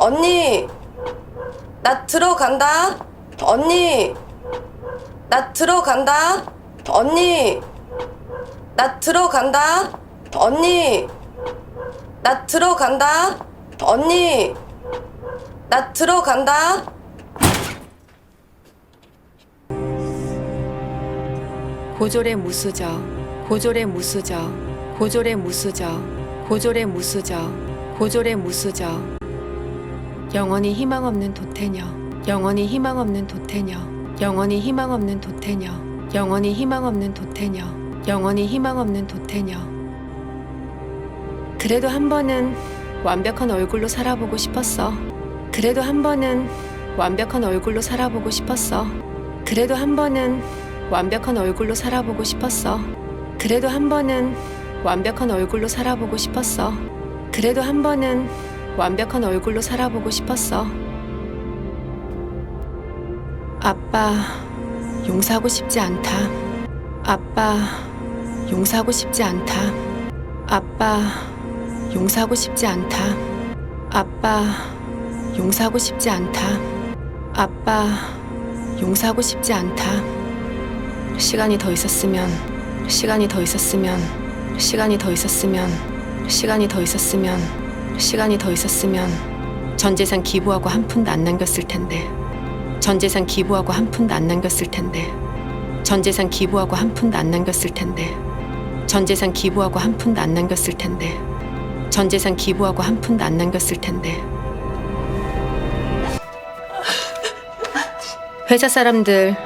언니, 나 들어간다. 언니, 나 들어간다. 언니, 나 들어간다. 언니, 나 들어간다. 언니, 나 들어간다. 고졸의 무수저, 고졸의 무수저, 고졸의 무수저, 고졸의 무수저, 고졸의 무수저. 영원히 희망 없는 도태녀, 영원히 희망 없는 도태녀, 영원히 희망 없는 도태녀, 영원히 희망 없는 도태녀, 영원히 희망 없는 도태녀. 그래도 한 번은 완벽한 얼굴로 살아보고 싶었어. 그래도 한 번은 완벽한 얼굴로 살아보고 싶었어. 그래도 한 번은 완벽한 얼굴로 살아보고 싶었어. 그래도 한 번은 완벽한 얼굴로 살아보고 싶었어. 그래도 한 번은 완벽한 얼굴로 살아보고 싶었어. 아빠, 용서하고 싶지 않다. 아빠, 용서하고 싶지 않다. 아빠, 용서하고 싶지 않다. 아빠, 용서하고 싶지 않다. 아빠, 용서하고 싶지 않다. 시간이 더 있었으면, 시간이 더 있었으면, 시간이 더 있었으면, 시간이 더 있었으면, 시간이 더 있었으면 전 재산 기부하고 한 푼도 안 남겼을 텐데. 전 재산 기부하고 한 푼도 안 남겼을 텐데. 전 재산 기부하고 한 푼도 안 남겼을 텐데. 전 재산 기부하고 한 푼도 안 남겼을 텐데. 전 재산 기부하고 한 푼도 안 남겼을 텐데. 회사 사람들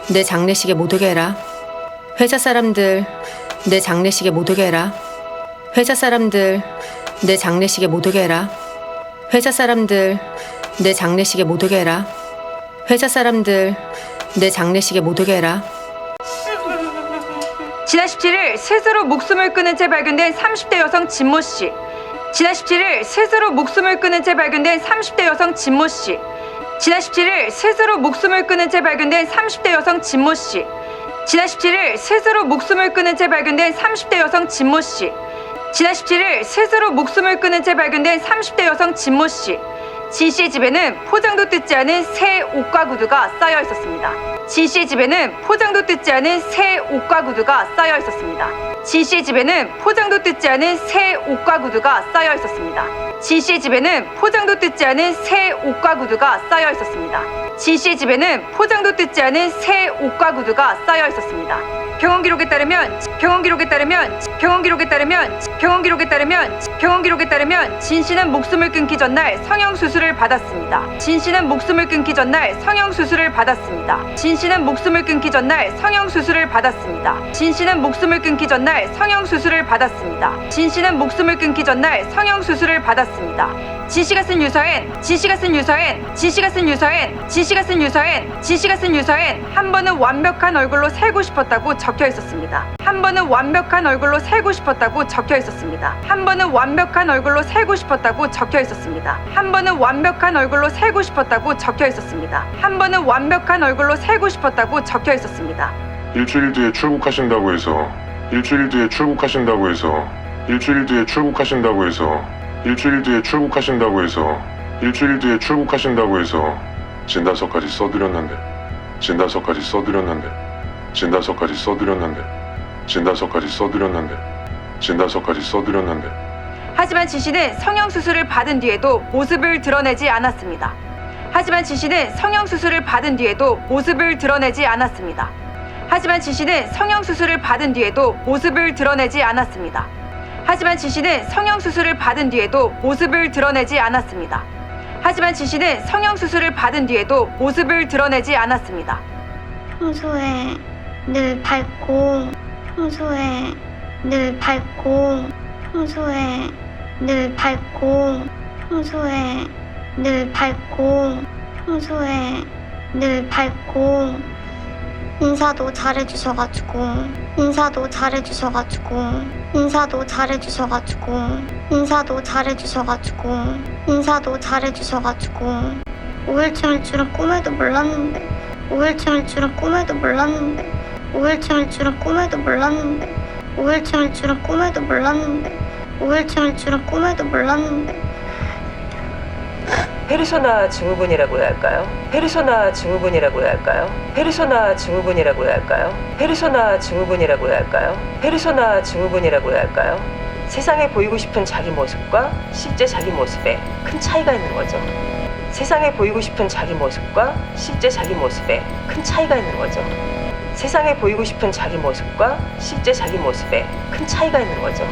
내 장례식에 못 오게 해라. 회사 사람들 내 장례식에 못 오게 해라. 회사 사람들 내 장례식에 못 오게 해라. 회사 사람들 내 장례식에 못 오게 해라. 회사 사람들 내 장례식에 못 오게 해라. 지난 17일 스스로 목숨을 끊은 채 발견된 30대 여성 진모 씨. 지난 17일 스스로 목숨을 끊은 채 발견된 30대 여성 진모 씨. 지난 17일 스스로 목숨을 끊은 채 발견된 30대 여성 진모 씨. 지난 17일 스스로 목숨을 끊은 채 발견된 30대 여성 진모 씨. 지난 17일 스스로 목숨을 끊은 채 발견된 30대 여성 진모 씨. 진 씨의 집에는 포장도 뜯지 않은 새 옷과 구두가 쌓여 있었습니다. 진 씨의 집에는 포장도 뜯지 않은 새 옷과 구두가 쌓여 있었습니다. 진 씨의 집에는 포장도 뜯지 않은 새 옷과 구두가 쌓여 있었습니다. 진 씨의 집에는 포장도 뜯지 않은 새 옷과 구두가 쌓여 있었습니다. 진 씨의 집에는 포장도 뜯지 않은 새 옷과 구두가 쌓여 있었습니다. 병원 기록에 따르면 진 씨는 목숨을 끊기 전날 성형 수술을 받았습니다. 진 씨는 목숨을 끊기 전날 성형 수술을 받았습니다. 진 씨는 목숨을 끊기 전날 성형 수술을 받았습니다. 진 씨는 목숨을 끊기 전날 성형 수술을 받았습니다. 진 씨는 목숨을 끊기 전날 성형 수술을 받았습니다. 진 씨가 쓴 유서엔 한 번은 완벽한 얼굴로 살고 싶었다고 적혀 있었습니다. 한 번은 완벽한 얼굴로 살고 싶었다고 적혀 있었습니다. 한 번은 완벽한 얼굴로 살고 싶었다고 적혀 있었습니다. 한 번은 완벽한 얼굴로 살고 싶었다고 적혀 있었습니다. 한 번은 완벽한 얼굴로 살고 싶었다고 적혀 있었습니다. 일주일 뒤에 출국하신다고 해서 일주일 뒤에 출국하신다고 해서 일주일 뒤에 출국하신다고 해서 일주일 뒤에 출국하신다고 해서 일주일 뒤에 출국하신다고 해서 진단서까지 써드렸는데 진단서까지 써드렸는데 진단서까지 써드렸는데 진단서까지 써드렸는데 진단서까지 써드렸는데 하지만 진 씨는 성형 수술을 받은 뒤에도 모습을 드러내지 않았습니다. 하지만 진 씨는 성형 수술을 받은 뒤에도 모습을 드러내지 않았습니다. 하지만 진 씨는 성형 수술을 받은 뒤에도 모습을 드러내지 않았습니다. 하지만 진 씨는 성형 수술을 받은 뒤에도 모습을 드러내지 않았습니다. 하지만 진 씨는 성형 수술을 받은 뒤에도 모습을 드러내지 않았습니다. 평소에 늘 밝고 평소에 늘 밝고 평소에 늘 밝고 평소에 늘 밝고 평소에 늘 밝고 인사도 잘해주셔가지고 인사도 잘해주셔가지고 인사도 잘해주셔가지고 인사도 잘해주셔가지고 인사도 잘해주셔가지고 5일쯤일 줄은 꿈에도 몰랐는데 5일쯤일 줄은 꿈에도 몰랐는데 5일쯤일 줄은 꿈에도 몰랐는데 5일쯤일 줄은 꿈에도 몰랐는데 5일쯤일 줄은 꿈에도 몰랐는데 페르소나 증후군이라고 해야 할까요? 페르소나 증후군이라고 해야 할까요? 페르소나 증후군이라고 해야 할까요? 페르소나 증후군이라고 해야 할까요? 페르소나 증후군이라고 해야 할까요? 세상에 보이고 싶은 자기 모습과 실제 자기 모습에 큰 차이가 있는 거죠. 세상에 보이고 싶은 자기 모습과 실제 자기 모습에 큰 차이가 있는 거죠. 세상에 보이고 싶은 자기 모습과 실제 자기 모습에 큰 차이가 있는 거죠.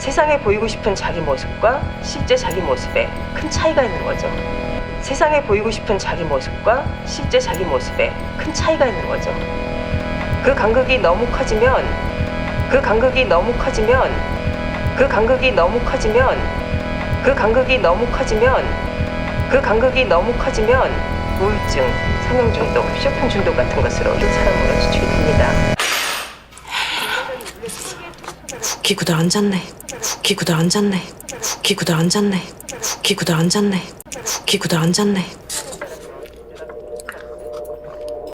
세상에 보이고 싶은 자기 모습과 실제 자기 모습에 큰 차이가 있는 거죠. 세상에 보이고 싶은 자기 모습과 실제 자기 모습에 큰 차이가 있는 거죠. 그 간극이 너무 커지면 그 간극이 너무 커지면 그 간극이 너무 커지면 그 간극이 너무 커지면 그 간극이 너무 커지면 우울증, 성형 중독, 쇼핑 중독 같은 것으로 사람으로 추측이 됩니다. 웃기고들 앉았네. 웃기고들 앉았네. 웃기고들 앉았네. 웃기고들 앉았네. 웃기고들 앉았네.